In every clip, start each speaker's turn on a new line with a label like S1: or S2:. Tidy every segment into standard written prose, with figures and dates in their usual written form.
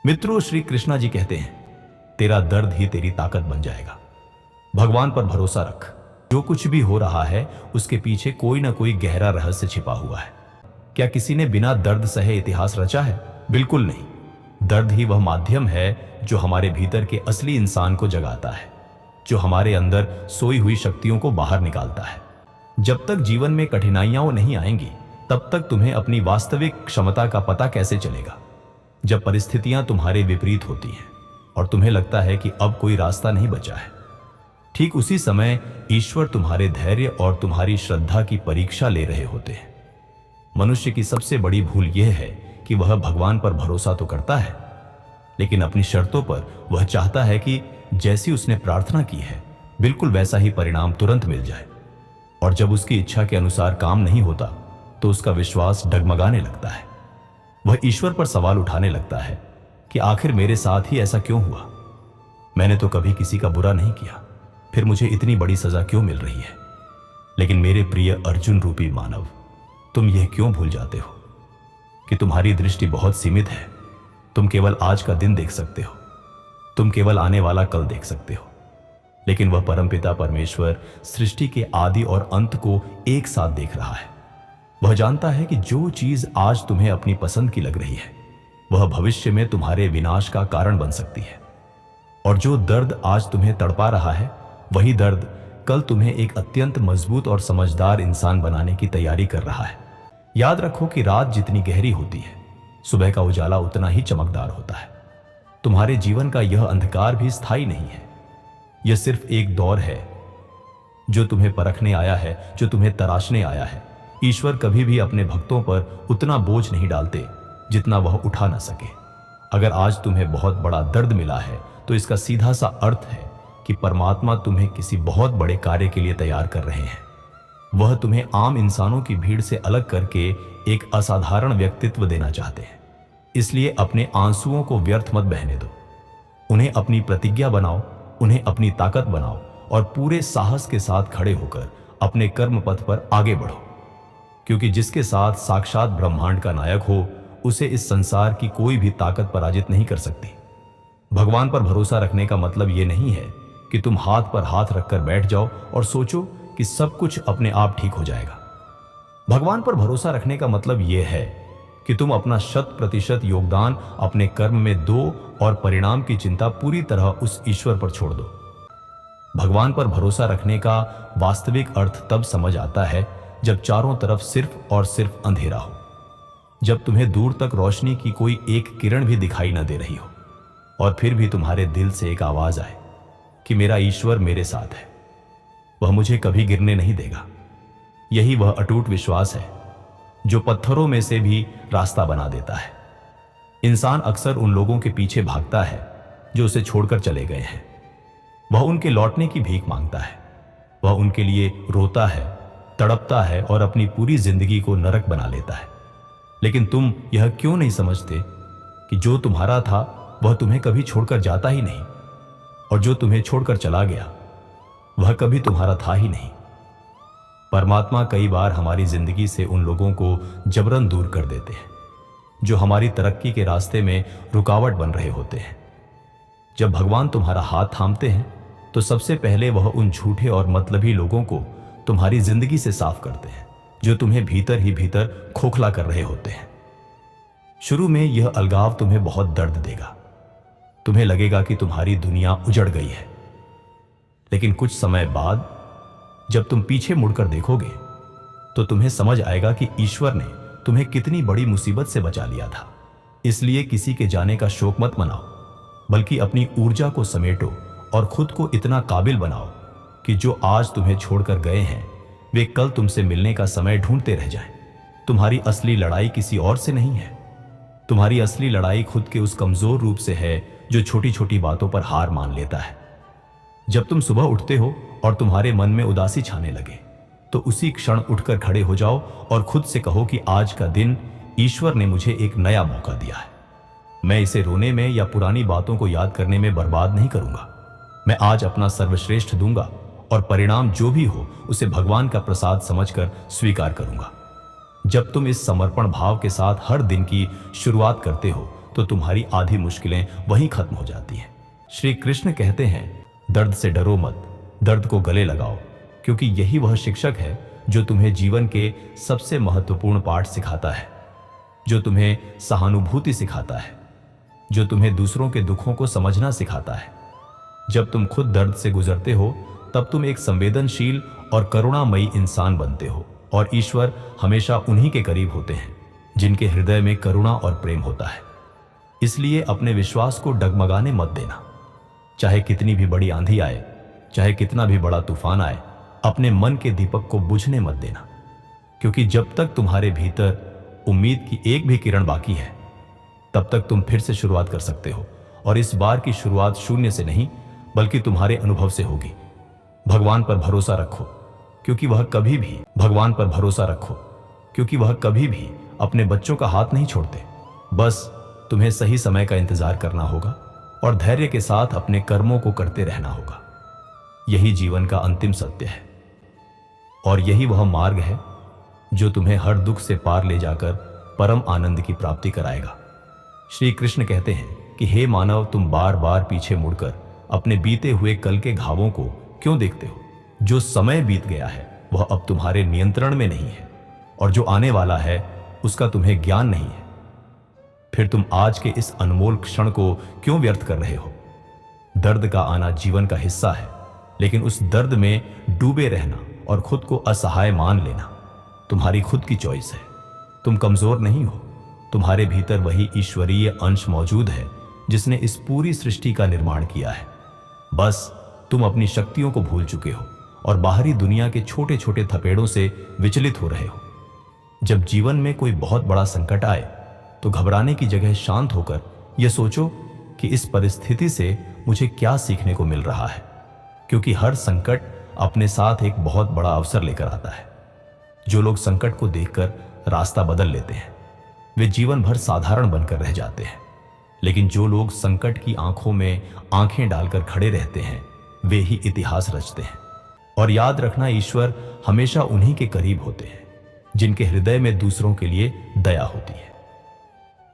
S1: मित्रों, श्री कृष्णा जी कहते हैं, तेरा दर्द ही तेरी ताकत बन जाएगा। भगवान पर भरोसा रख। जो कुछ भी हो रहा है उसके पीछे कोई ना कोई गहरा रहस्य छिपा हुआ है। क्या किसी ने बिना दर्द सहे इतिहास रचा है? बिल्कुल नहीं। दर्द ही वह माध्यम है जो हमारे भीतर के असली इंसान को जगाता है, जो हमारे अंदर सोई हुई शक्तियों को बाहर निकालता है। जब तक जीवन में कठिनाइयां नहीं आएंगी तब तक तुम्हें अपनी वास्तविक क्षमता का पता कैसे चलेगा? जब परिस्थितियां तुम्हारे विपरीत होती हैं और तुम्हें लगता है कि अब कोई रास्ता नहीं बचा है, ठीक उसी समय ईश्वर तुम्हारे धैर्य और तुम्हारी श्रद्धा की परीक्षा ले रहे होते हैं। मनुष्य की सबसे बड़ी भूल यह है कि वह भगवान पर भरोसा तो करता है, लेकिन अपनी शर्तों पर वह चाहता है कि जैसी उसने प्रार्थना की है बिल्कुल वैसा ही परिणाम तुरंत मिल जाए। और जब उसकी इच्छा के अनुसार काम नहीं होता तो उसका विश्वास डगमगाने लगता है। वह ईश्वर पर सवाल उठाने लगता है कि आखिर मेरे साथ ही ऐसा क्यों हुआ? मैंने तो कभी किसी का बुरा नहीं किया, फिर मुझे इतनी बड़ी सजा क्यों मिल रही है? लेकिन मेरे प्रिय अर्जुन रूपी मानव, तुम यह क्यों भूल जाते हो कि तुम्हारी दृष्टि बहुत सीमित है। तुम केवल आज का दिन देख सकते हो, तुम केवल आने वाला कल देख सकते हो, लेकिन वह परमपिता परमेश्वर सृष्टि के आदि और अंत को एक साथ देख रहा है। वह जानता है कि जो चीज आज तुम्हें अपनी पसंद की लग रही है वह भविष्य में तुम्हारे विनाश का कारण बन सकती है। और जो दर्द आज तुम्हें तड़पा रहा है वही दर्द कल तुम्हें एक अत्यंत मजबूत और समझदार इंसान बनाने की तैयारी कर रहा है। याद रखो कि रात जितनी गहरी होती है सुबह का उजाला उतना ही चमकदार होता है। तुम्हारे जीवन का यह अंधकार भी स्थायी नहीं है। यह सिर्फ एक दौर है जो तुम्हें परखने आया है, जो तुम्हें तराशने आया है। ईश्वर कभी भी अपने भक्तों पर उतना बोझ नहीं डालते जितना वह उठा ना सके। अगर आज तुम्हें बहुत बड़ा दर्द मिला है तो इसका सीधा सा अर्थ है कि परमात्मा तुम्हें किसी बहुत बड़े कार्य के लिए तैयार कर रहे हैं। वह तुम्हें आम इंसानों की भीड़ से अलग करके एक असाधारण व्यक्तित्व देना चाहते हैं। इसलिए अपने आंसुओं को व्यर्थ मत बहने दो। उन्हें अपनी प्रतिज्ञा बनाओ, उन्हें अपनी ताकत बनाओ और पूरे साहस के साथ खड़े होकर अपने कर्म पथ पर आगे बढ़ो। क्योंकि जिसके साथ साक्षात ब्रह्मांड का नायक हो उसे इस संसार की कोई भी ताकत पराजित नहीं कर सकती। भगवान पर भरोसा रखने का मतलब यह नहीं है कि तुम हाथ पर हाथ रखकर बैठ जाओ और सोचो कि सब कुछ अपने आप ठीक हो जाएगा। भगवान पर भरोसा रखने का मतलब यह है कि तुम अपना 100% योगदान अपने कर्म में दो और परिणाम की चिंता पूरी तरह उस ईश्वर पर छोड़ दो। भगवान पर भरोसा रखने का वास्तविक अर्थ तब समझ आता है जब चारों तरफ सिर्फ और सिर्फ अंधेरा हो, जब तुम्हें दूर तक रोशनी की कोई एक किरण भी दिखाई न दे रही हो और फिर भी तुम्हारे दिल से एक आवाज आए कि मेरा ईश्वर मेरे साथ है, वह मुझे कभी गिरने नहीं देगा। यही वह अटूट विश्वास है जो पत्थरों में से भी रास्ता बना देता है। इंसान अक्सर उन लोगों के पीछे भागता है जो उसे छोड़कर चले गए हैं। वह उनके लौटने की भीख मांगता है, वह उनके लिए रोता है, तड़पता है और अपनी पूरी जिंदगी को नरक बना लेता है। लेकिन तुम यह क्यों नहीं समझते कि जो तुम्हारा था वह तुम्हें कभी छोड़कर जाता ही नहीं, और जो तुम्हें छोड़कर चला गया वह कभी तुम्हारा था ही नहीं। परमात्मा कई बार हमारी जिंदगी से उन लोगों को जबरन दूर कर देते हैं जो हमारी तरक्की के रास्ते में रुकावट बन रहे होते हैं। जब भगवान तुम्हारा हाथ थामते हैं तो सबसे पहले वह उन झूठे और मतलबी लोगों को तुम्हारी जिंदगी से साफ करते हैं जो तुम्हें भीतर ही भीतर खोखला कर रहे होते हैं। शुरू में यह अलगाव तुम्हें बहुत दर्द देगा। तुम्हें लगेगा कि तुम्हारी दुनिया उजड़ गई है, लेकिन कुछ समय बाद जब तुम पीछे मुड़कर देखोगे तो तुम्हें समझ आएगा कि ईश्वर ने तुम्हें कितनी बड़ी मुसीबत से बचा लिया था। इसलिए किसी के जाने का शोक मत मनाओ, बल्कि अपनी ऊर्जा को समेटो और खुद को इतना काबिल बनाओ कि जो आज तुम्हें छोड़कर गए हैं वे कल तुमसे मिलने का समय ढूंढते रह जाएं। तुम्हारी असली लड़ाई किसी और से नहीं है। तुम्हारी असली लड़ाई खुद के उस कमजोर रूप से है जो छोटी छोटी बातों पर हार मान लेता है। जब तुम सुबह उठते हो और तुम्हारे मन में उदासी छाने लगे तो उसी क्षण उठकर खड़े हो जाओ और खुद से कहो कि आज का दिन ईश्वर ने मुझे एक नया मौका दिया है। मैं इसे रोने में या पुरानी बातों को याद करने में बर्बाद नहीं करूंगा। मैं आज अपना सर्वश्रेष्ठ दूंगा और परिणाम जो भी हो उसे भगवान का प्रसाद समझकर स्वीकार करूंगा। जब तुम इस समर्पण भाव के साथ हर दिन की शुरुआत करते हो तो तुम्हारी आधी मुश्किलें वहीं खत्म हो जाती हैं। श्री कृष्ण कहते हैं, दर्द से डरो मत, दर्द को गले लगाओ, क्योंकि यही वह शिक्षक है जो तुम्हें जीवन के सबसे महत्वपूर्ण पाठ सिखाता है, जो तुम्हें सहानुभूति सिखाता है, जो तुम्हें दूसरों के दुखों को समझना सिखाता है। जब तुम खुद दर्द से गुजरते हो तब तुम एक संवेदनशील और करुणामयी इंसान बनते हो, और ईश्वर हमेशा उन्हीं के करीब होते हैं जिनके हृदय में करुणा और प्रेम होता है। इसलिए अपने विश्वास को डगमगाने मत देना। चाहे कितनी भी बड़ी आंधी आए, चाहे कितना भी बड़ा तूफान आए, अपने मन के दीपक को बुझने मत देना, क्योंकि जब तक तुम्हारे भीतर उम्मीद की एक भी किरण बाकी है तब तक तुम फिर से शुरुआत कर सकते हो, और इस बार की शुरुआत शून्य से नहीं बल्कि तुम्हारे अनुभव से होगी। भगवान पर भरोसा रखो, क्योंकि वह कभी भी अपने बच्चों का हाथ नहीं छोड़ते। बस तुम्हें सही समय का इंतजार करना होगा और धैर्य के साथ अपने कर्मों को करते रहना होगा। यही जीवन का अंतिम सत्य है, और यही वह मार्ग है जो तुम्हें हर दुख से पार ले जाकर परम आनंद की प्राप्ति कराएगा। श्री कृष्ण कहते हैं कि हे मानव, तुम बार बार पीछे मुड़कर अपने बीते हुए कल के घावों को क्यों देखते हो? जो समय बीत गया है वह अब तुम्हारे नियंत्रण में नहीं है, और जो आने वाला है उसका तुम्हें ज्ञान नहीं है। फिर तुम आज के इस अनमोल क्षण को क्यों व्यर्थ कर रहे हो? दर्द का आना जीवन का हिस्सा है, लेकिन उस दर्द में डूबे रहना और खुद को असहाय मान लेना तुम्हारी खुद की चॉइस है। तुम कमजोर नहीं हो, तुम्हारे भीतर वही ईश्वरीय अंश मौजूद है जिसने इस पूरी सृष्टि का निर्माण किया है। बस तुम अपनी शक्तियों को भूल चुके हो और बाहरी दुनिया के छोटे छोटे थपेड़ों से विचलित हो रहे हो। जब जीवन में कोई बहुत बड़ा संकट आए तो घबराने की जगह शांत होकर यह सोचो कि इस परिस्थिति से मुझे क्या सीखने को मिल रहा है, क्योंकि हर संकट अपने साथ एक बहुत बड़ा अवसर लेकर आता है। जो लोग संकट को देखकर रास्ता बदल लेते हैं वे जीवन भर साधारण बनकर रह जाते हैं, लेकिन जो लोग संकट की आंखों में आंखें डालकर खड़े रहते हैं वे ही इतिहास रचते हैं। और याद रखना, ईश्वर हमेशा उन्हीं के करीब होते हैं जिनके हृदय में दूसरों के लिए दया होती है।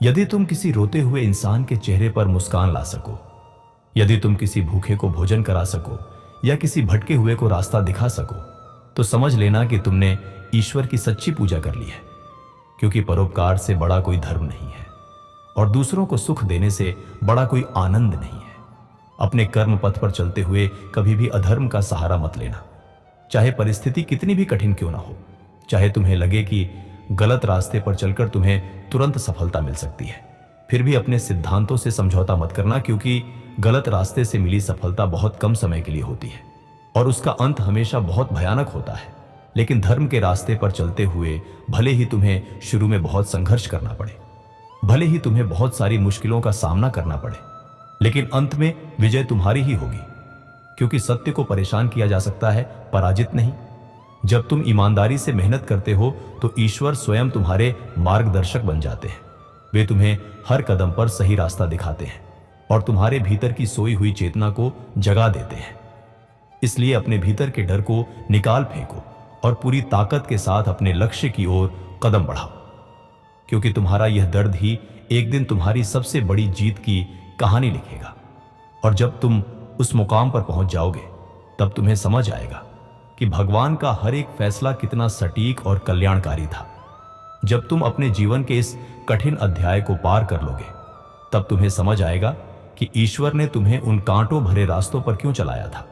S1: यदि तुम किसी रोते हुए इंसान के चेहरे पर मुस्कान ला सको, यदि तुम किसी भूखे को भोजन करा सको या किसी भटके हुए को रास्ता दिखा सको, तो समझ लेना कि तुमने ईश्वर की सच्ची पूजा कर ली है, क्योंकि परोपकार से बड़ा कोई धर्म नहीं है और दूसरों को सुख देने से बड़ा कोई आनंद नहीं है। अपने कर्म पथ पर चलते हुए कभी भी अधर्म का सहारा मत लेना, चाहे परिस्थिति कितनी भी कठिन क्यों ना हो, चाहे तुम्हें लगे कि गलत रास्ते पर चलकर तुम्हें तुरंत सफलता मिल सकती है, फिर भी अपने सिद्धांतों से समझौता मत करना, क्योंकि गलत रास्ते से मिली सफलता बहुत कम समय के लिए होती है और उसका अंत हमेशा बहुत भयानक होता है। लेकिन धर्म के रास्ते पर चलते हुए भले ही तुम्हें शुरू में बहुत संघर्ष करना पड़े, भले ही तुम्हें बहुत सारी मुश्किलों का सामना करना पड़े, लेकिन अंत में विजय तुम्हारी ही होगी, क्योंकि सत्य को परेशान किया जा सकता है, पराजित नहीं। जब तुम ईमानदारी से मेहनत करते हो तो ईश्वर स्वयं तुम्हारे मार्गदर्शक बन जाते हैं। वे तुम्हें हर कदम पर सही रास्ता दिखाते हैं और तुम्हारे भीतर की सोई हुई चेतना को जगा देते हैं। इसलिए अपने भीतर के डर को निकाल फेंको और पूरी ताकत के साथ अपने लक्ष्य की ओर कदम बढ़ाओ, क्योंकि तुम्हारा यह दर्द ही एक दिन तुम्हारी सबसे बड़ी जीत की कहानी लिखेगा। और जब तुम उस मुकाम पर पहुंच जाओगे तब तुम्हें समझ आएगा कि भगवान का हर एक फैसला कितना सटीक और कल्याणकारी था। जब तुम अपने जीवन के इस कठिन अध्याय को पार कर लोगे तब तुम्हें समझ आएगा कि ईश्वर ने तुम्हें उन कांटों भरे रास्तों पर क्यों चलाया था,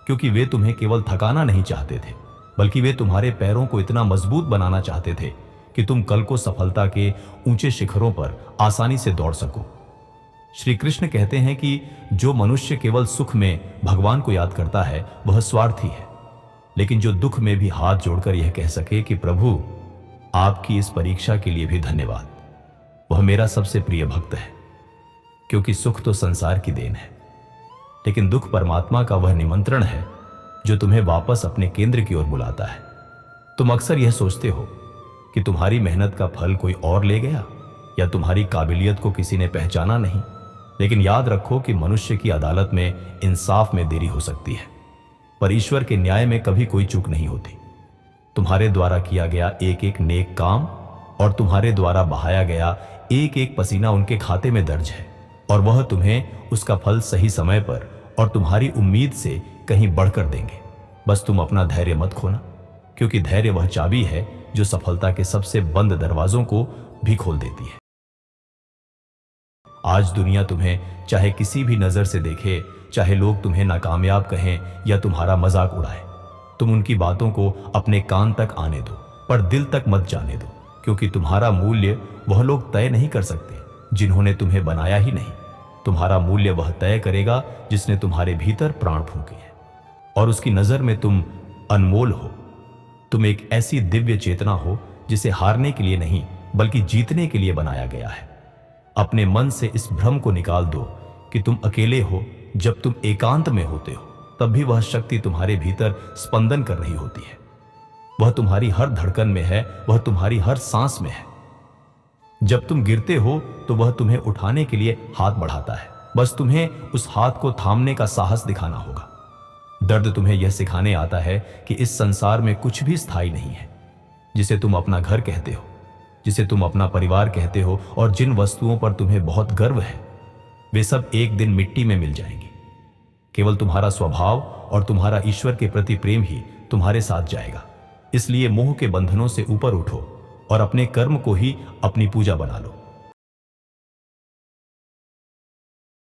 S1: क्योंकि वे तुम्हें केवल थकाना नहीं चाहते थे, बल्कि वे तुम्हारे पैरों को इतना मजबूत बनाना चाहते थे कि तुम कल को सफलता के ऊंचे शिखरों पर आसानी से दौड़ सको। श्री कृष्ण कहते हैं कि जो मनुष्य केवल सुख में भगवान को याद करता है वह स्वार्थी है, लेकिन जो दुख में भी हाथ जोड़कर यह कह सके कि प्रभु आपकी इस परीक्षा के लिए भी धन्यवाद, वह मेरा सबसे प्रिय भक्त है। क्योंकि सुख तो संसार की देन है, लेकिन दुख परमात्मा का वह निमंत्रण है जो तुम्हें वापस अपने केंद्र की ओर बुलाता है। तुम अक्सर यह सोचते हो कि तुम्हारी मेहनत का फल कोई और ले गया या तुम्हारी काबिलियत को किसी ने पहचाना नहीं, लेकिन याद रखो कि मनुष्य की अदालत में इंसाफ में देरी हो सकती है, पर ईश्वर के न्याय में कभी कोई चूक नहीं होती। तुम्हारे द्वारा किया गया एक एक नेक काम और तुम्हारे द्वारा बहाया गया एक एक पसीना उनके खाते में दर्ज है और वह तुम्हें उसका फल सही समय पर और तुम्हारी उम्मीद से कहीं बढ़कर देंगे। बस तुम अपना धैर्य मत खोना, क्योंकि धैर्य वह चाबी है जो सफलता के सबसे बंद दरवाजों को भी खोल देती है। आज दुनिया तुम्हें चाहे किसी भी नजर से देखे, चाहे लोग तुम्हें नाकामयाब कहें या तुम्हारा मजाक उड़ाए, तुम उनकी बातों को अपने कान तक आने दो, पर दिल तक मत जाने दो, क्योंकि तुम्हारा मूल्य वह लोग तय नहीं कर सकते जिन्होंने तुम्हें बनाया ही नहीं। तुम्हारा मूल्य वह तय करेगा जिसने तुम्हारे भीतर प्राण फूंके हैं, और उसकी नजर में तुम अनमोल हो। तुम एक ऐसी दिव्य चेतना हो जिसे हारने के लिए नहीं बल्कि जीतने के लिए बनाया गया है। अपने मन से इस भ्रम को निकाल दो कि तुम अकेले हो। जब तुम एकांत में होते हो तब भी वह शक्ति तुम्हारे भीतर स्पंदन कर रही होती है। वह तुम्हारी हर धड़कन में है, वह तुम्हारी हर सांस में है। जब तुम गिरते हो तो वह तुम्हें उठाने के लिए हाथ बढ़ाता है। बस तुम्हें उस हाथ को थामने का साहस दिखाना होगा। दर्द तुम्हें यह सिखाने आता है कि इस संसार में कुछ भी स्थायी नहीं है। जिसे तुम अपना घर कहते हो, जिसे तुम अपना परिवार कहते हो, और जिन वस्तुओं पर तुम्हें बहुत गर्व है, वे सब एक दिन मिट्टी में मिल जाएंगी। केवल तुम्हारा स्वभाव और तुम्हारा ईश्वर के प्रति प्रेम ही तुम्हारे साथ जाएगा। इसलिए मोह के बंधनों से ऊपर उठो और अपने कर्म को ही अपनी पूजा बना लो।